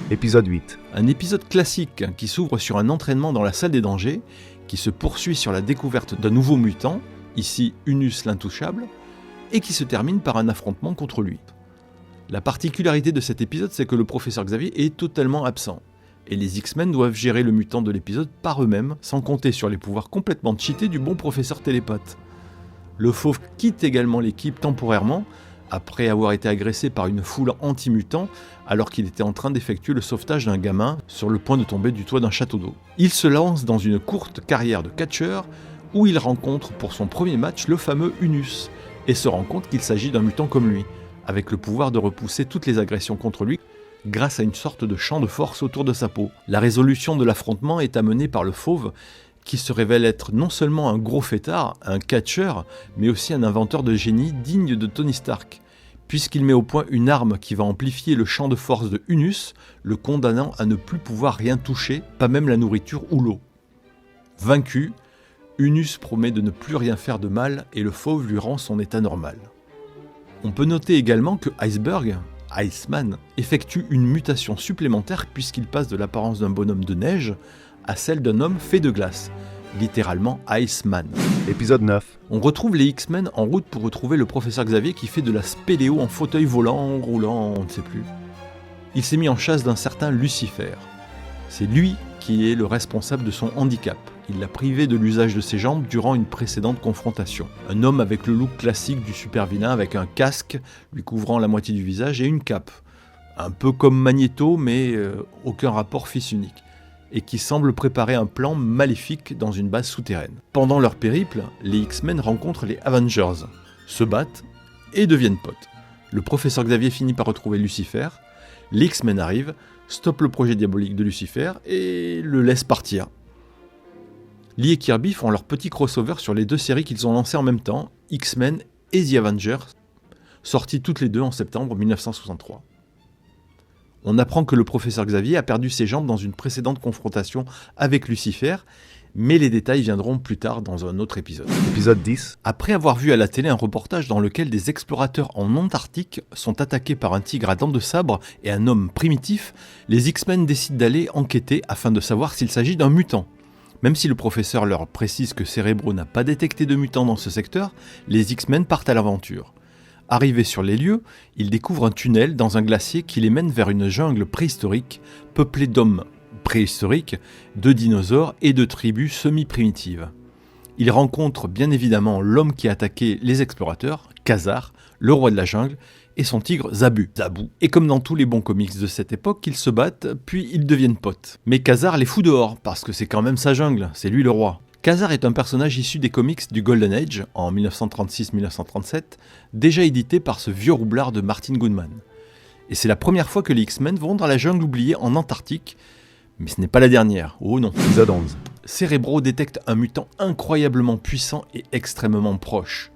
Épisode 8. Un épisode classique qui s'ouvre sur un entraînement dans la salle des dangers, qui se poursuit sur la découverte d'un nouveau mutant, ici Unus l'intouchable, et qui se termine par un affrontement contre lui. La particularité de cet épisode, c'est que le professeur Xavier est totalement absent, et les X-Men doivent gérer le mutant de l'épisode par eux-mêmes, sans compter sur les pouvoirs complètement cheatés du bon professeur télépathe. Le Fauve quitte également l'équipe temporairement, après avoir été agressé par une foule anti-mutant, alors qu'il était en train d'effectuer le sauvetage d'un gamin sur le point de tomber du toit d'un château d'eau. Il se lance dans une courte carrière de catcheur, où il rencontre pour son premier match le fameux Unus, et se rend compte qu'il s'agit d'un mutant comme lui, avec le pouvoir de repousser toutes les agressions contre lui, grâce à une sorte de champ de force autour de sa peau. La résolution de l'affrontement est amenée par le Fauve, qui se révèle être non seulement un gros fêtard, un catcheur, mais aussi un inventeur de génie digne de Tony Stark, puisqu'il met au point une arme qui va amplifier le champ de force de Unus, le condamnant à ne plus pouvoir rien toucher, pas même la nourriture ou l'eau. Vaincu, Unus promet de ne plus rien faire de mal et le Fauve lui rend son état normal. On peut noter également que Iceberg, Iceman, effectue une mutation supplémentaire puisqu'il passe de l'apparence d'un bonhomme de neige à celle d'un homme fait de glace, littéralement Iceman. Épisode 9. On retrouve les X-Men en route pour retrouver le professeur Xavier qui fait de la spéléo en fauteuil volant, roulant, on ne sait plus. Il s'est mis en chasse d'un certain Lucifer. C'est lui qui est le responsable de son handicap. Il l'a privé de l'usage de ses jambes durant une précédente confrontation. Un homme avec le look classique du super-vilain, avec un casque lui couvrant la moitié du visage et une cape. Un peu comme Magneto, mais aucun rapport fils unique. Et qui semble préparer un plan maléfique dans une base souterraine. Pendant leur périple, les X-Men rencontrent les Avengers, se battent et deviennent potes. Le professeur Xavier finit par retrouver Lucifer, les X-Men arrivent, stoppent le projet diabolique de Lucifer et le laissent partir. Lee et Kirby font leur petit crossover sur les 2 séries qu'ils ont lancées en même temps, X-Men et The Avengers, sorties toutes les 2 en septembre 1963. On apprend que le professeur Xavier a perdu ses jambes dans une précédente confrontation avec Lucifer, mais les détails viendront plus tard dans un autre épisode. Épisode 10. Après avoir vu à la télé un reportage dans lequel des explorateurs en Antarctique sont attaqués par un tigre à dents de sabre et un homme primitif, les X-Men décident d'aller enquêter afin de savoir s'il s'agit d'un mutant. Même si le professeur leur précise que Cerebro n'a pas détecté de mutants dans ce secteur, les X-Men partent à l'aventure. Arrivés sur les lieux, ils découvrent un tunnel dans un glacier qui les mène vers une jungle préhistorique peuplée d'hommes préhistoriques, de dinosaures et de tribus semi-primitives. Ils rencontrent bien évidemment l'homme qui a attaqué les explorateurs, Khazar, le roi de la jungle, et son tigre Zabu. Et comme dans tous les bons comics de cette époque, ils se battent, puis ils deviennent potes. Mais Khazar les fout dehors, parce que c'est quand même sa jungle, c'est lui le roi. Khazar est un personnage issu des comics du Golden Age, en 1936-1937, déjà édité par ce vieux roublard de Martin Goodman. Et c'est la première fois que les X-Men vont dans la jungle oubliée en Antarctique, mais ce n'est pas la dernière, oh non. Épisode 11. Cerebro détecte un mutant incroyablement puissant et extrêmement proche.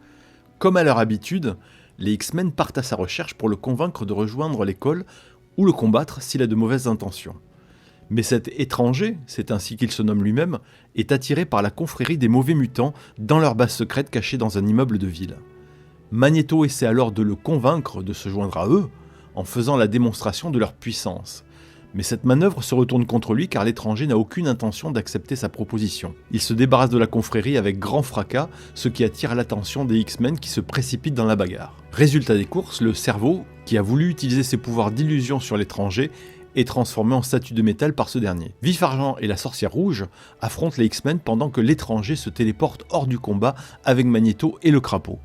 Comme à leur habitude, les X-Men partent à sa recherche pour le convaincre de rejoindre l'école ou le combattre s'il a de mauvaises intentions. Mais cet étranger, c'est ainsi qu'il se nomme lui-même, est attiré par la confrérie des mauvais mutants dans leur base secrète cachée dans un immeuble de ville. Magneto essaie alors de le convaincre de se joindre à eux en faisant la démonstration de leur puissance. Mais cette manœuvre se retourne contre lui car l'étranger n'a aucune intention d'accepter sa proposition. Il se débarrasse de la confrérie avec grand fracas, ce qui attire l'attention des X-Men qui se précipitent dans la bagarre. Résultat des courses, le cerveau, qui a voulu utiliser ses pouvoirs d'illusion sur l'étranger, est transformé en statue de métal par ce dernier. Vif Argent et la sorcière rouge affrontent les X-Men pendant que l'étranger se téléporte hors du combat avec Magneto et le crapaud.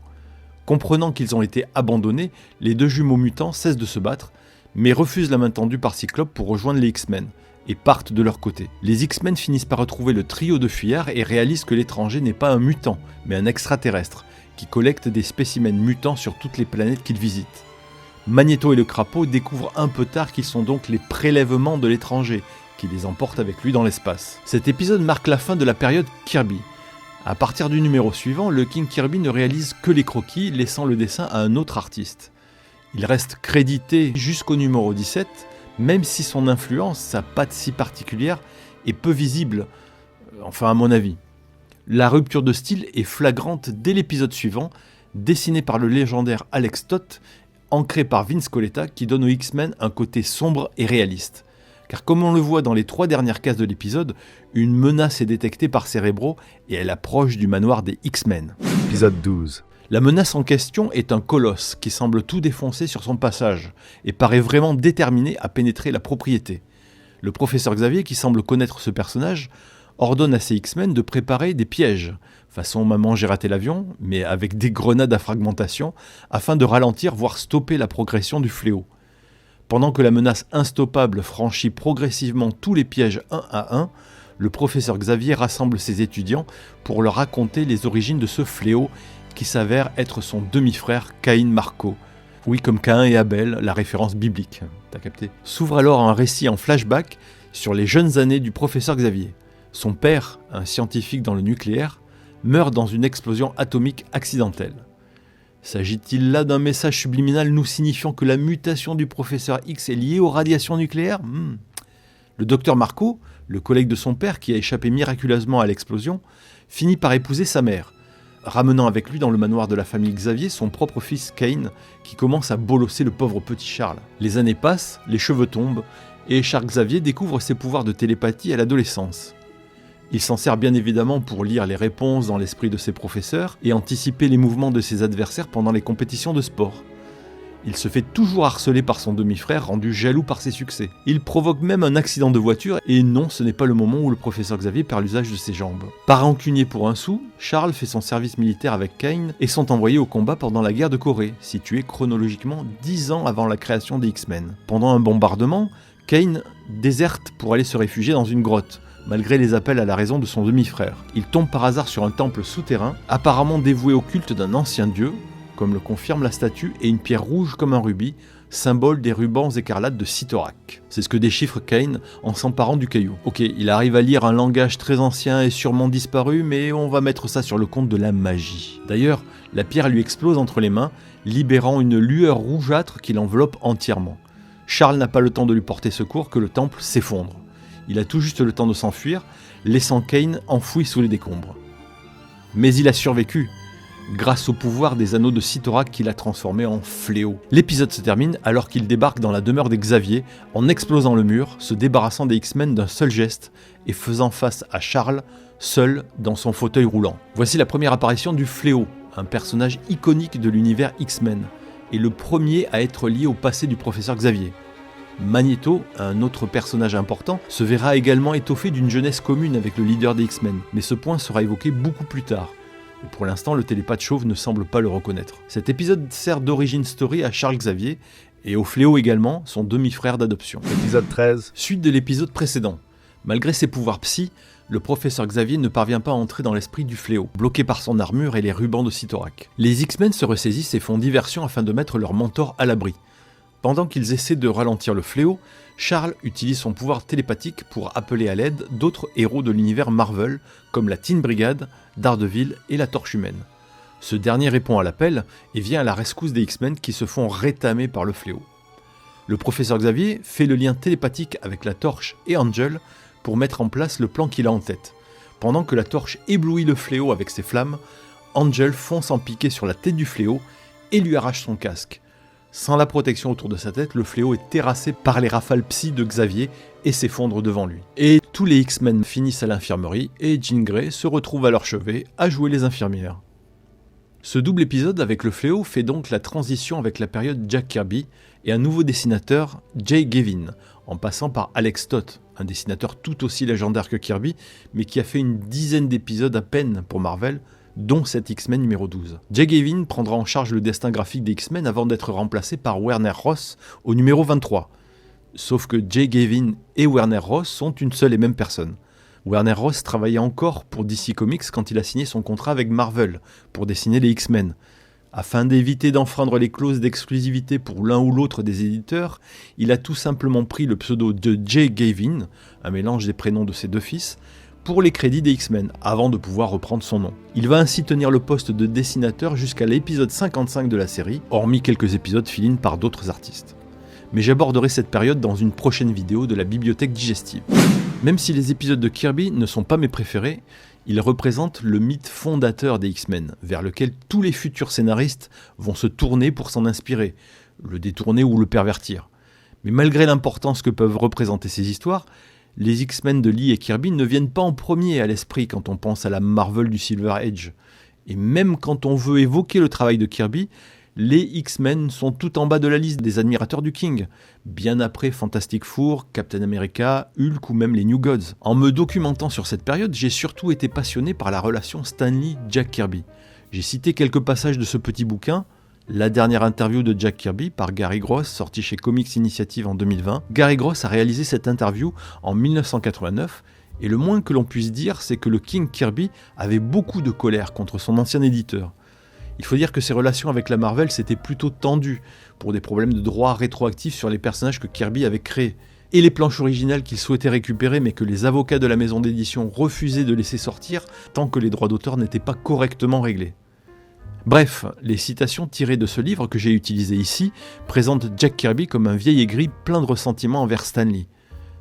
Comprenant qu'ils ont été abandonnés, les deux jumeaux mutants cessent de se battre, mais refusent la main tendue par Cyclope pour rejoindre les X-Men, et partent de leur côté. Les X-Men finissent par retrouver le trio de fuyards et réalisent que l'étranger n'est pas un mutant, mais un extraterrestre, qui collecte des spécimens mutants sur toutes les planètes qu'il visite. Magneto et le crapaud découvrent un peu tard qu'ils sont donc les prélèvements de l'étranger, qui les emporte avec lui dans l'espace. Cet épisode marque la fin de la période Kirby. À partir du numéro suivant, le King Kirby ne réalise que les croquis, laissant le dessin à un autre artiste. Il reste crédité jusqu'au numéro 17, même si son influence, sa patte si particulière, est peu visible, enfin à mon avis. La rupture de style est flagrante dès l'épisode suivant, dessiné par le légendaire Alex Toth, ancré par Vince Colletta, qui donne aux X-Men un côté sombre et réaliste. Car comme on le voit dans les 3 dernières cases de l'épisode, une menace est détectée par Cerebro et elle approche du manoir des X-Men. Épisode 12. La menace en question est un colosse qui semble tout défoncer sur son passage et paraît vraiment déterminé à pénétrer la propriété. Le professeur Xavier, qui semble connaître ce personnage, ordonne à ses X-Men de préparer des pièges, façon Maman j'ai raté l'avion, mais avec des grenades à fragmentation, afin de ralentir voire stopper la progression du fléau. Pendant que la menace instoppable franchit progressivement tous les pièges un à un, le professeur Xavier rassemble ses étudiants pour leur raconter les origines de ce fléau qui s'avère être son demi-frère Caïn Marco. Oui, comme Caïn et Abel, la référence biblique, t'as capté. S'ouvre alors un récit en flashback sur les jeunes années du professeur Xavier. Son père, un scientifique dans le nucléaire, meurt dans une explosion atomique accidentelle. S'agit-il là d'un message subliminal nous signifiant que la mutation du professeur X est liée aux radiations nucléaires ? Le docteur Marco, le collègue de son père qui a échappé miraculeusement à l'explosion, finit par épouser sa mère, ramenant avec lui dans le manoir de la famille Xavier son propre fils Cain, qui commence à bolosser le pauvre petit Charles. Les années passent, les cheveux tombent, et Charles Xavier découvre ses pouvoirs de télépathie à l'adolescence. Il s'en sert bien évidemment pour lire les réponses dans l'esprit de ses professeurs et anticiper les mouvements de ses adversaires pendant les compétitions de sport. Il se fait toujours harceler par son demi-frère, rendu jaloux par ses succès. Il provoque même un accident de voiture, et non, ce n'est pas le moment où le professeur Xavier perd l'usage de ses jambes. Pas rancunier pour un sou, Charles fait son service militaire avec Cain et sont envoyés au combat pendant la guerre de Corée, située chronologiquement 10 ans avant la création des X-Men. Pendant un bombardement, Cain déserte pour aller se réfugier dans une grotte, malgré les appels à la raison de son demi-frère. Il tombe par hasard sur un temple souterrain, apparemment dévoué au culte d'un ancien dieu, comme le confirme la statue, et une pierre rouge comme un rubis, symbole des rubans écarlates de Cyttorak. C'est ce que déchiffre Cain en s'emparant du caillou. Ok, il arrive à lire un langage très ancien et sûrement disparu, mais on va mettre ça sur le compte de la magie. D'ailleurs, la pierre lui explose entre les mains, libérant une lueur rougeâtre qui l'enveloppe entièrement. Charles n'a pas le temps de lui porter secours que le temple s'effondre. Il a tout juste le temps de s'enfuir, laissant Cain enfoui sous les décombres. Mais il a survécu, grâce au pouvoir des anneaux de Cyttorak qu'il a transformé en fléau. L'épisode se termine alors qu'il débarque dans la demeure des Xavier en explosant le mur, se débarrassant des X-Men d'un seul geste et faisant face à Charles, seul dans son fauteuil roulant. Voici la première apparition du Fléau, un personnage iconique de l'univers X-Men. est le premier à être lié au passé du professeur Xavier. Magneto, un autre personnage important, se verra également étoffé d'une jeunesse commune avec le leader des X-Men, mais ce point sera évoqué beaucoup plus tard. Et pour l'instant, le télépathe chauve ne semble pas le reconnaître. Cet épisode sert d'origin story à Charles Xavier, et au Fléau également, son demi-frère d'adoption. Épisode 13. Suite de l'épisode précédent. Malgré ses pouvoirs psy, le professeur Xavier ne parvient pas à entrer dans l'esprit du Fléau, bloqué par son armure et les rubans de Cyttorak. Les X-Men se ressaisissent et font diversion afin de mettre leur mentor à l'abri. Pendant qu'ils essaient de ralentir le Fléau, Charles utilise son pouvoir télépathique pour appeler à l'aide d'autres héros de l'univers Marvel, comme la Teen Brigade, Daredevil et la Torche Humaine. Ce dernier répond à l'appel et vient à la rescousse des X-Men qui se font rétamer par le Fléau. Le professeur Xavier fait le lien télépathique avec la Torche et Angel pour mettre en place le plan qu'il a en tête. Pendant que la Torche éblouit le Fléau avec ses flammes, Angel fonce en piqué sur la tête du Fléau et lui arrache son casque. Sans la protection autour de sa tête, le Fléau est terrassé par les rafales psy de Xavier et s'effondre devant lui. Et tous les X-Men finissent à l'infirmerie et Jean Grey se retrouve à leur chevet à jouer les infirmières. Ce double épisode avec le Fléau fait donc la transition avec la période Jack Kirby et un nouveau dessinateur, Jay Gavin, en passant par Alex Toth, un dessinateur tout aussi légendaire que Kirby, mais qui a fait une dizaine d'épisodes à peine pour Marvel, dont cet X-Men numéro 12. Jay Gavin prendra en charge le destin graphique des X-Men avant d'être remplacé par Werner Ross au numéro 23. Sauf que Jay Gavin et Werner Ross sont une seule et même personne. Werner Ross travaillait encore pour DC Comics quand il a signé son contrat avec Marvel pour dessiner les X-Men. Afin d'éviter d'enfreindre les clauses d'exclusivité pour l'un ou l'autre des éditeurs, il a tout simplement pris le pseudo de Jay Gavin, un mélange des prénoms de ses deux fils, pour les crédits des X-Men, avant de pouvoir reprendre son nom. Il va ainsi tenir le poste de dessinateur jusqu'à l'épisode 55 de la série, hormis quelques épisodes fill-in par d'autres artistes. Mais j'aborderai cette période dans une prochaine vidéo de la bibliothèque digestive. Même si les épisodes de Kirby ne sont pas mes préférés, ils représentent le mythe fondateur des X-Men, vers lequel tous les futurs scénaristes vont se tourner pour s'en inspirer, le détourner ou le pervertir. Mais malgré l'importance que peuvent représenter ces histoires, les X-Men de Lee et Kirby ne viennent pas en premier à l'esprit quand on pense à la Marvel du Silver Age. Et même quand on veut évoquer le travail de Kirby, les X-Men sont tout en bas de la liste des admirateurs du King, bien après Fantastic Four, Captain America, Hulk ou même les New Gods. En me documentant sur cette période, j'ai surtout été passionné par la relation Stan Lee-Jack Kirby. J'ai cité quelques passages de ce petit bouquin, la dernière interview de Jack Kirby par Gary Gross, sortie chez Comics Initiative en 2020. Gary Gross a réalisé cette interview en 1989, et le moins que l'on puisse dire, c'est que le King Kirby avait beaucoup de colère contre son ancien éditeur. Il faut dire que ses relations avec la Marvel s'étaient plutôt tendues, pour des problèmes de droits rétroactifs sur les personnages que Kirby avait créés, et les planches originales qu'il souhaitait récupérer mais que les avocats de la maison d'édition refusaient de laisser sortir tant que les droits d'auteur n'étaient pas correctement réglés. Bref, les citations tirées de ce livre que j'ai utilisé ici présentent Jack Kirby comme un vieil aigri plein de ressentiment envers Stan Lee.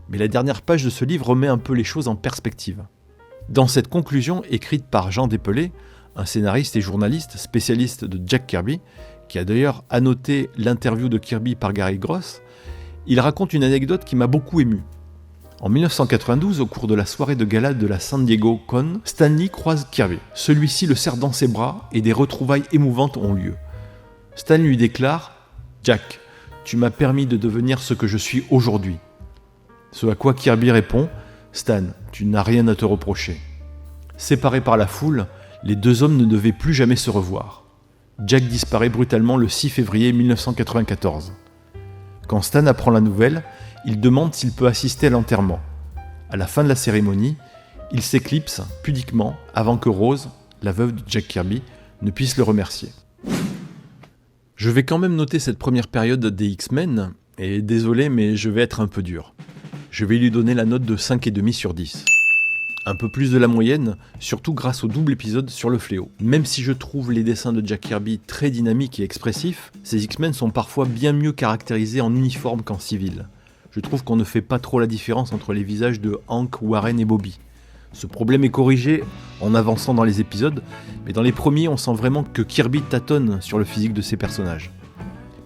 Mais la dernière page de ce livre remet un peu les choses en perspective. Dans cette conclusion écrite par Jean Despelets, un scénariste et journaliste spécialiste de Jack Kirby, qui a d'ailleurs annoté l'interview de Kirby par Gary Gross, il raconte une anecdote qui m'a beaucoup ému. En 1992, au cours de la soirée de gala de la San Diego Con, Stan Lee croise Kirby. Celui-ci le serre dans ses bras et des retrouvailles émouvantes ont lieu. Stan lui déclare « Jack, tu m'as permis de devenir ce que je suis aujourd'hui. » Ce à quoi Kirby répond « Stan, tu n'as rien à te reprocher. » Séparés par la foule, les deux hommes ne devaient plus jamais se revoir. Jack disparaît brutalement le 6 février 1994. Quand Stan apprend la nouvelle, il demande s'il peut assister à l'enterrement. À la fin de la cérémonie, il s'éclipse pudiquement avant que Rose, la veuve de Jack Kirby, ne puisse le remercier. Je vais quand même noter cette première période des X-Men, et désolé mais je vais être un peu dur. Je vais lui donner la note de 5,5 sur 10. Un peu plus de la moyenne, surtout grâce au double épisode sur le Fléau. Même si je trouve les dessins de Jack Kirby très dynamiques et expressifs, ces X-Men sont parfois bien mieux caractérisés en uniforme qu'en civil. Je trouve qu'on ne fait pas trop la différence entre les visages de Hank, Warren et Bobby. Ce problème est corrigé en avançant dans les épisodes, mais dans les premiers on sent vraiment que Kirby tâtonne sur le physique de ses personnages.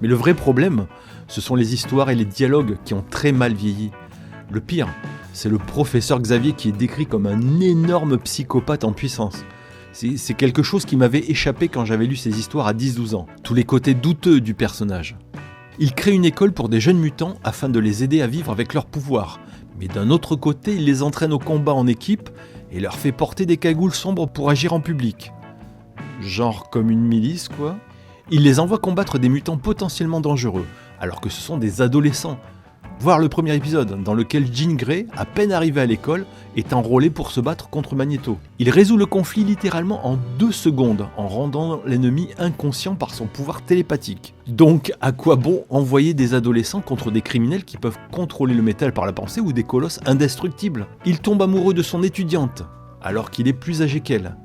Mais le vrai problème, ce sont les histoires et les dialogues qui ont très mal vieilli. Le pire, c'est le professeur Xavier qui est décrit comme un énorme psychopathe en puissance. C'est quelque chose qui m'avait échappé quand j'avais lu ces histoires à 10-12 ans. Tous les côtés douteux du personnage. Il crée une école pour des jeunes mutants afin de les aider à vivre avec leurs pouvoirs. Mais d'un autre côté, il les entraîne au combat en équipe et leur fait porter des cagoules sombres pour agir en public. Genre comme une milice, quoi. Il les envoie combattre des mutants potentiellement dangereux, alors que ce sont des adolescents. Voir le premier épisode, dans lequel Jean Grey, à peine arrivé à l'école, est enrôlé pour se battre contre Magneto. Il résout le conflit littéralement en 2 secondes, en rendant l'ennemi inconscient par son pouvoir télépathique. Donc, à quoi bon envoyer des adolescents contre des criminels qui peuvent contrôler le métal par la pensée ou des colosses indestructibles ? Il tombe amoureux de son étudiante, alors qu'il est plus âgé qu'elle.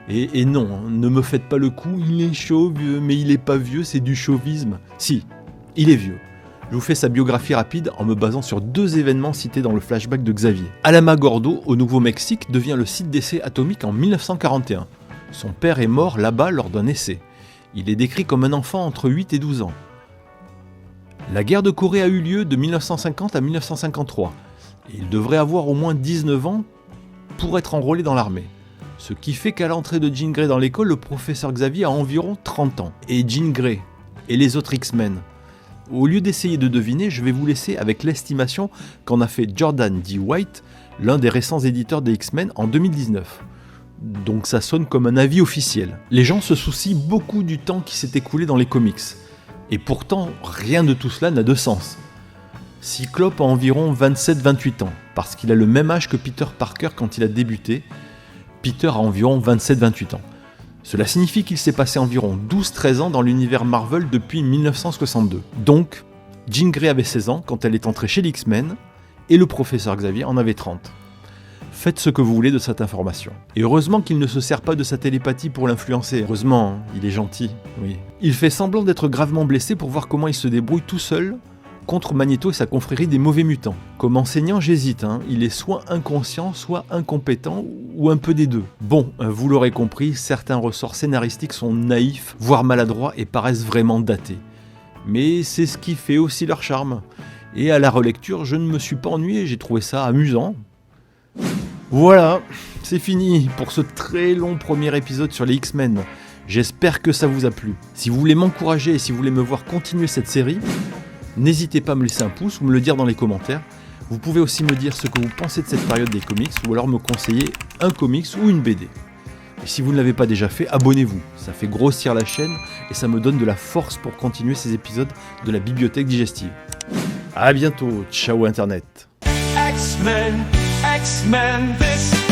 Et non, ne me faites pas le coup, il est chauve, mais il est pas vieux, c'est du chauvisme. Si, il est vieux. Je vous fais sa biographie rapide en me basant sur 2 événements cités dans le flashback de Xavier. Alamogordo, au Nouveau-Mexique, devient le site d'essai atomique en 1941. Son père est mort là-bas lors d'un essai. Il est décrit comme un enfant entre 8 et 12 ans. La guerre de Corée a eu lieu de 1950 à 1953. Et il devrait avoir au moins 19 ans pour être enrôlé dans l'armée. Ce qui fait qu'à l'entrée de Jean Grey dans l'école, le professeur Xavier a environ 30 ans. Et Jean Grey et les autres X-Men. Au lieu d'essayer de deviner, je vais vous laisser avec l'estimation qu'en a fait Jordan D. White, l'un des récents éditeurs des X-Men, en 2019. Donc ça sonne comme un avis officiel. Les gens se soucient beaucoup du temps qui s'est écoulé dans les comics. Et pourtant, rien de tout cela n'a de sens. Cyclope a environ 27-28 ans, parce qu'il a le même âge que Peter Parker quand il a débuté. Peter a environ 27-28 ans. Cela signifie qu'il s'est passé environ 12-13 ans dans l'univers Marvel depuis 1962. Donc, Jean Grey avait 16 ans quand elle est entrée chez les X-Men, et le professeur Xavier en avait 30. Faites ce que vous voulez de cette information. Et heureusement qu'il ne se sert pas de sa télépathie pour l'influencer. Heureusement, hein, il est gentil, oui. Il fait semblant d'être gravement blessé pour voir comment il se débrouille tout seul contre Magneto et sa confrérie des mauvais mutants. Comme enseignant, j'hésite, hein. Il est soit inconscient, soit incompétent, ou un peu des deux. Bon, vous l'aurez compris, certains ressorts scénaristiques sont naïfs, voire maladroits, et paraissent vraiment datés. Mais c'est ce qui fait aussi leur charme. Et à la relecture, je ne me suis pas ennuyé, j'ai trouvé ça amusant. Voilà, c'est fini pour ce très long premier épisode sur les X-Men. J'espère que ça vous a plu. Si vous voulez m'encourager et si vous voulez me voir continuer cette série, n'hésitez pas à me laisser un pouce ou me le dire dans les commentaires. Vous pouvez aussi me dire ce que vous pensez de cette période des comics ou alors me conseiller un comics ou une BD. Et si vous ne l'avez pas déjà fait, abonnez-vous. Ça fait grossir la chaîne et ça me donne de la force pour continuer ces épisodes de la bibliothèque digestive. A bientôt, ciao Internet. X-Men, X-Men, this